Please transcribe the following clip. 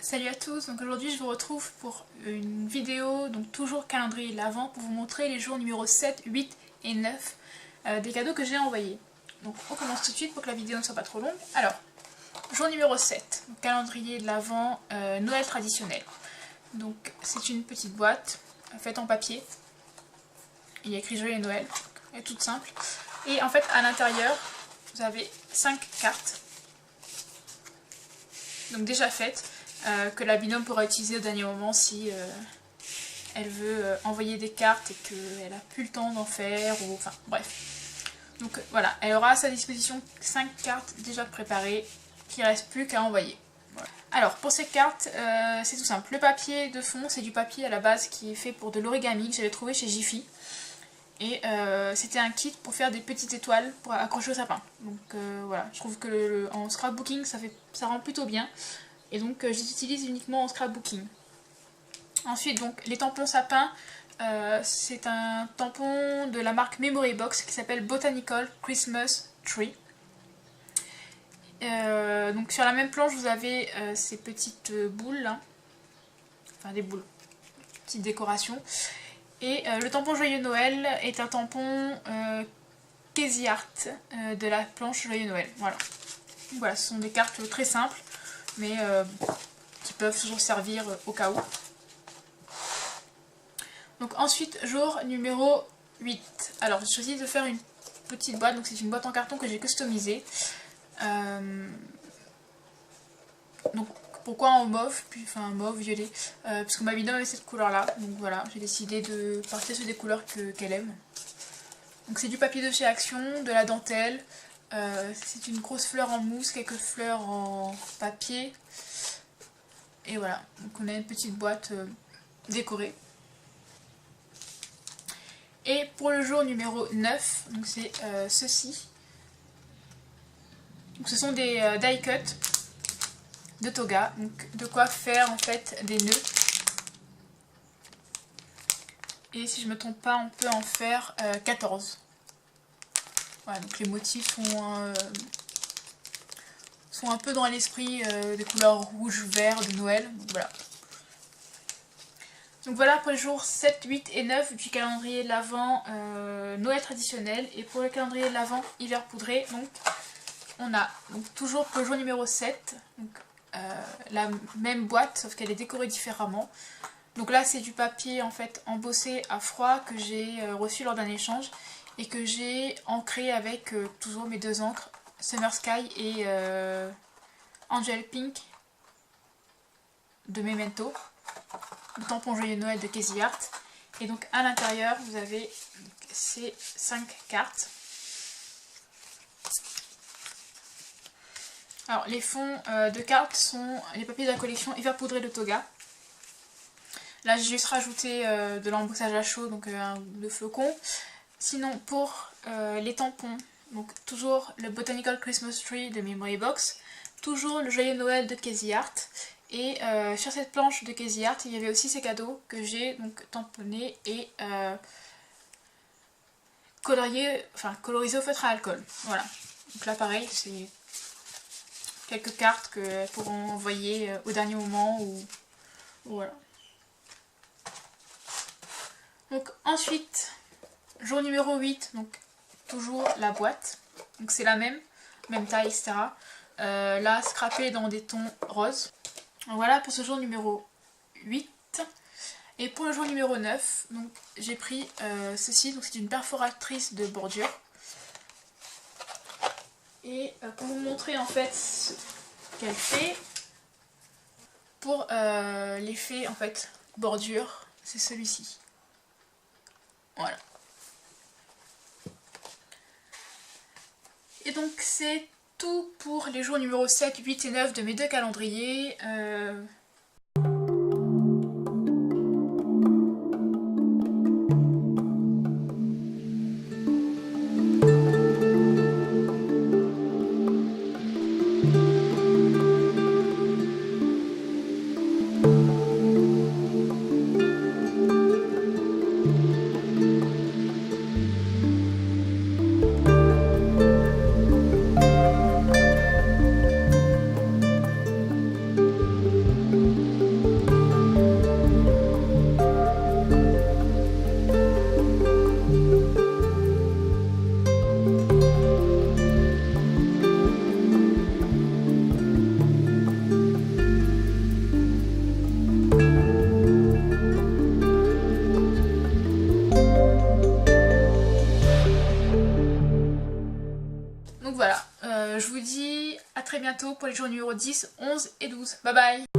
Salut à tous, donc aujourd'hui je vous retrouve pour une vidéo, donc toujours calendrier de l'Avent, pour vous montrer les jours numéro 7, 8 et 9 des cadeaux que j'ai envoyés. Donc on commence tout de suite pour que la vidéo ne soit pas trop longue. Alors, jour numéro 7, donc calendrier de l'Avent Noël traditionnel. Donc c'est une petite boîte faite en papier, il y a écrit Joyeux Noël, elle est toute simple. Et en fait à l'intérieur vous avez 5 cartes, donc déjà faites. Que la binôme pourra utiliser au dernier moment si elle veut envoyer des cartes et qu'elle n'a plus le temps d'en faire, ou enfin bref. Donc voilà, elle aura à sa disposition 5 cartes déjà préparées, qu'il ne reste plus qu'à envoyer. Voilà. Alors pour ces cartes, c'est tout simple. Le papier de fond, c'est du papier à la base qui est fait pour de l'origami que j'avais trouvé chez Jiffy. Et c'était un kit pour faire des petites étoiles pour accrocher au sapin. Donc voilà, je trouve que en scrapbooking ça rend plutôt bien. Et donc j'utilise uniquement en scrapbooking. Ensuite donc les tampons sapin, c'est un tampon de la marque Memory Box qui s'appelle Botanical Christmas Tree. Donc sur la même planche vous avez ces petites boules là, enfin des boules, petites décorations. Et le tampon Joyeux Noël est un tampon Casey Art de la planche Joyeux Noël. Voilà. Donc, voilà, ce sont des cartes très simples, mais qui peuvent toujours servir au cas où. Donc ensuite, jour numéro 8. Alors j'ai choisi de faire une petite boîte, donc c'est une boîte en carton que j'ai customisée. Donc pourquoi en mauve, puis enfin mauve, violet, parce que ma binôme avait cette couleur là, donc voilà, j'ai décidé de partir sur des couleurs qu'elle aime. Donc c'est du papier de chez Action, de la dentelle. C'est une grosse fleur en mousse, quelques fleurs en papier. Et voilà, donc on a une petite boîte décorée. Et pour le jour numéro 9, donc c'est ceci. Donc ce sont des die cut de toga, donc de quoi faire en fait des nœuds. Et si je me trompe pas, on peut en faire 14. Voilà, donc les motifs sont un peu dans l'esprit des couleurs rouge, vert de Noël. Donc voilà. Donc voilà pour les jours 7, 8 et 9 du calendrier de l'Avent Noël traditionnel. Et pour le calendrier de l'Avent hiver poudré, donc on a donc toujours pour le jour numéro 7, donc, la même boîte sauf qu'elle est décorée différemment. Donc là c'est du papier en fait embossé à froid que j'ai reçu lors d'un échange et que j'ai ancré avec toujours mes deux encres, Summer Sky et Angel Pink de Memento, le tampon Joyeux Noël de Casey Art. Et donc à l'intérieur vous avez ces 5 cartes. Alors les fonds de cartes sont les papiers de la collection hiver poudré de Toga. Là j'ai juste rajouté de l'embossage à chaud, donc de flocons. Sinon pour les tampons, donc toujours le Botanical Christmas Tree de Memory Box, toujours le Joyeux Noël de Casey Art. Et sur cette planche de Casey Art, il y avait aussi ces cadeaux que j'ai donc tamponnés et colorisés au feutre à alcool. Voilà. Donc là pareil, c'est quelques cartes qu'elles pourront envoyer au dernier moment ou voilà. Donc ensuite, jour numéro 8, donc toujours la boîte. Donc c'est la même taille, etc. Là, scrappée dans des tons roses. Donc voilà pour ce jour numéro 8. Et pour le jour numéro 9, donc j'ai pris ceci, donc c'est une perforatrice de bordure. Et pour vous montrer en fait ce qu'elle fait, pour l'effet en fait bordure, c'est celui-ci. Voilà. Et donc c'est tout pour les jours numéro 7, 8 et 9 de mes deux calendriers. très bientôt pour les jours numéro 10, 11 et 12. Bye bye.